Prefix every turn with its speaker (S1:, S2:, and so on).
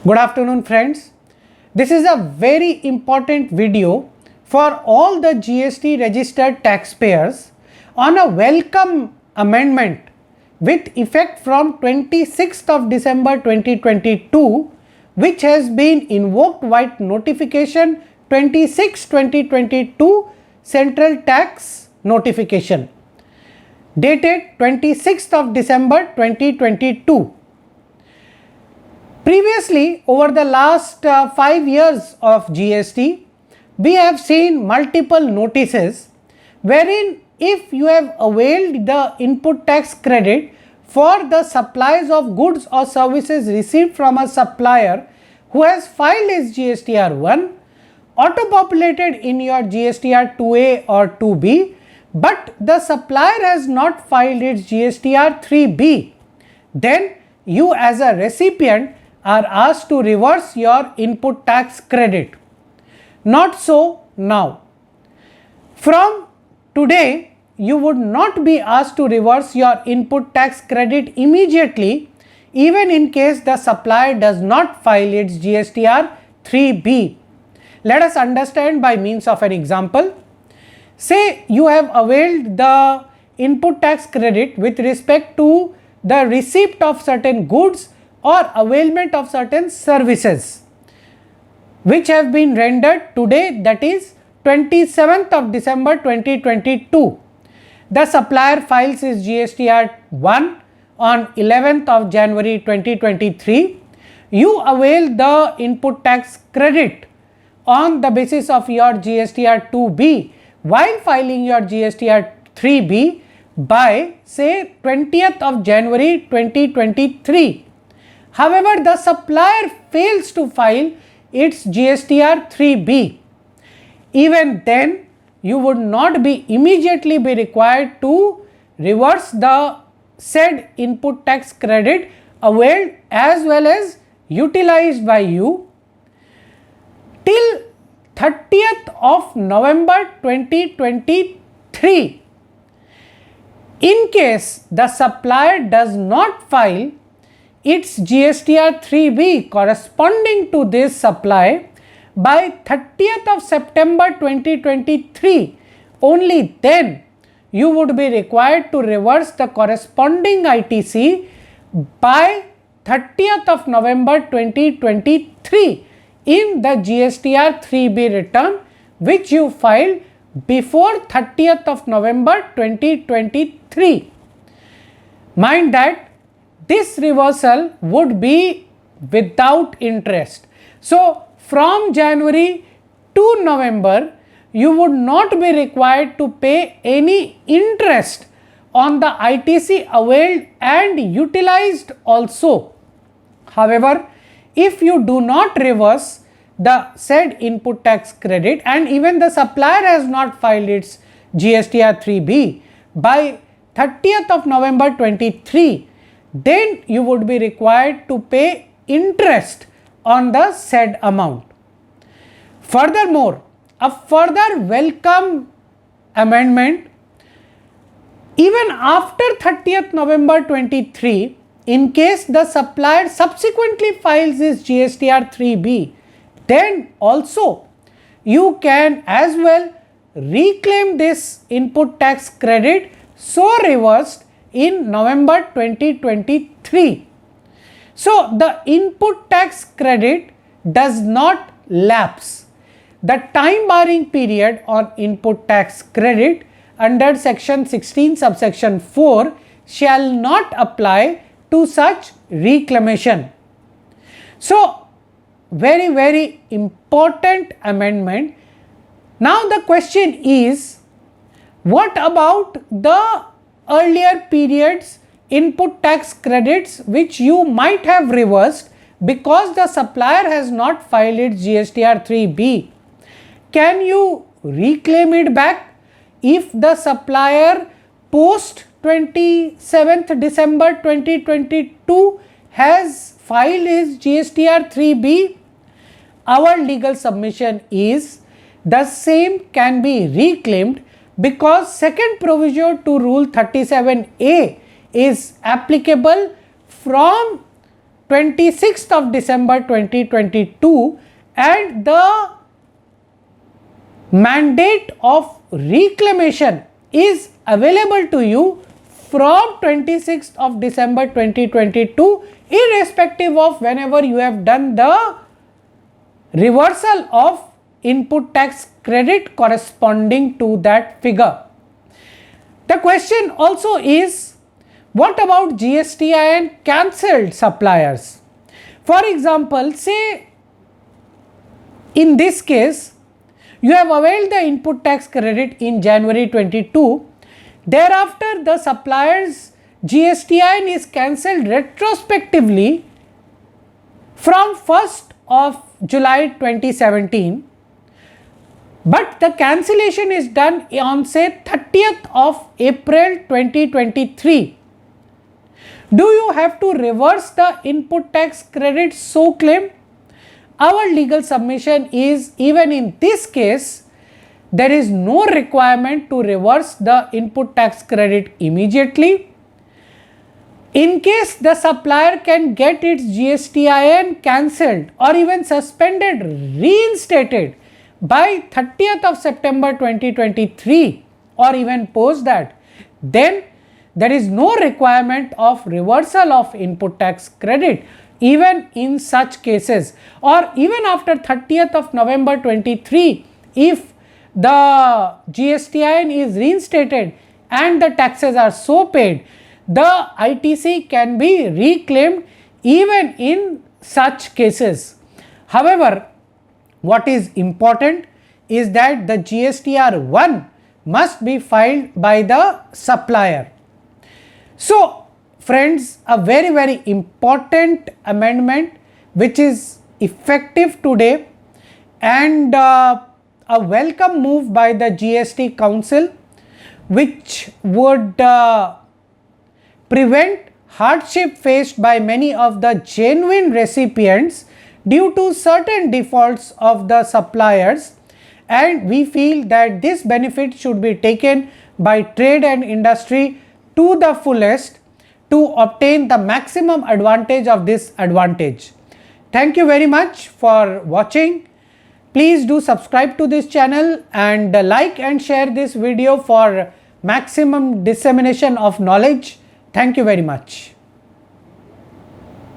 S1: Good afternoon friends. This is a very important video for all the GST registered taxpayers on a welcome amendment with effect from 26th of December 2022, which has been invoked by notification 26/2022 Central Tax Notification dated 26th of December 2022. Previously, over the last 5 years of GST, we have seen multiple notices wherein if you have availed the input tax credit for the supplies of goods or services received from a supplier who has filed his GSTR 1, auto-populated in your GSTR 2A or 2B, but the supplier has not filed its GSTR 3B, then you as a recipient are asked to reverse your input tax credit. Not so now. From today, you would not be asked to reverse your input tax credit immediately, even in case the supplier does not file its GSTR 3B. Let us understand by means of an example. Say you have availed the input tax credit with respect to the receipt of certain goods or availment of certain services which have been rendered today, that is 27th of December 2022. The supplier files his GSTR 1 on 11th of January 2023. You avail the input tax credit on the basis of your GSTR 2B while filing your GSTR 3B by say 20th of January 2023. However, the supplier fails to file its GSTR 3B. Even then, you would not be immediately be required to reverse the said input tax credit availed as well as utilized by you till 30th of November 2023. In case the supplier does not file its GSTR 3B corresponding to this supply by 30th of September 2023, only then you would be required to reverse the corresponding ITC by 30th of November 2023 in the GSTR 3B return which you filed before 30th of November 2023. Mind that this reversal would be without interest. So, from January to November, you would not be required to pay any interest on the ITC availed and utilized also. However, if you do not reverse the said input tax credit and even the supplier has not filed its GSTR 3B by 30th of November 23, then you would be required to pay interest on the said amount. Furthermore, a further welcome amendment, even after 30th November 23, in case the supplier subsequently files his GSTR 3B, then also you can as well reclaim this input tax credit so reversed in November 2023. So, the input tax credit does not lapse. The time barring period on input tax credit under section 16 subsection 4 shall not apply to such reclamation. So, very important amendment. Now, the question is, what about the earlier periods input tax credits which you might have reversed because the supplier has not filed its GSTR 3B? Can you reclaim it back if the supplier post 27th December 2022 has filed his GSTR 3B? Our legal submission is the same can be reclaimed because second proviso to Rule 37A is applicable from 26th of December 2022, and the mandate of reclamation is available to you from 26th of December 2022, irrespective of whenever you have done the reversal of input tax credit corresponding to that figure. The question also is, what about GSTIN cancelled suppliers? For example, say in this case, you have availed the input tax credit in January 22. Thereafter, the supplier's GSTIN is cancelled retrospectively from 1st of July 2017. But the cancellation is done on say 30th of April 2023. Do you have to reverse the input tax credit so claimed? Our legal submission is, even in this case, there is no requirement to reverse the input tax credit immediately. In case the supplier can get its GSTIN cancelled or even suspended, reinstated by 30th of September 2023 or even post that, then there is no requirement of reversal of input tax credit even in such cases, or even after 30th of November 23, if the GSTIN is reinstated and the taxes are so paid, the ITC can be reclaimed even in such cases. However, what is important is that the GSTR 1 must be filed by the supplier. So, friends, a very important amendment which is effective today, and a welcome move by the GST Council, which would prevent hardship faced by many of the genuine recipients due to certain defaults of the suppliers, and we feel that this benefit should be taken by trade and industry to the fullest to obtain the maximum advantage of this advantage. Thank you very much for watching. Please do subscribe to this channel and like and share this video for maximum dissemination of knowledge. Thank you very much.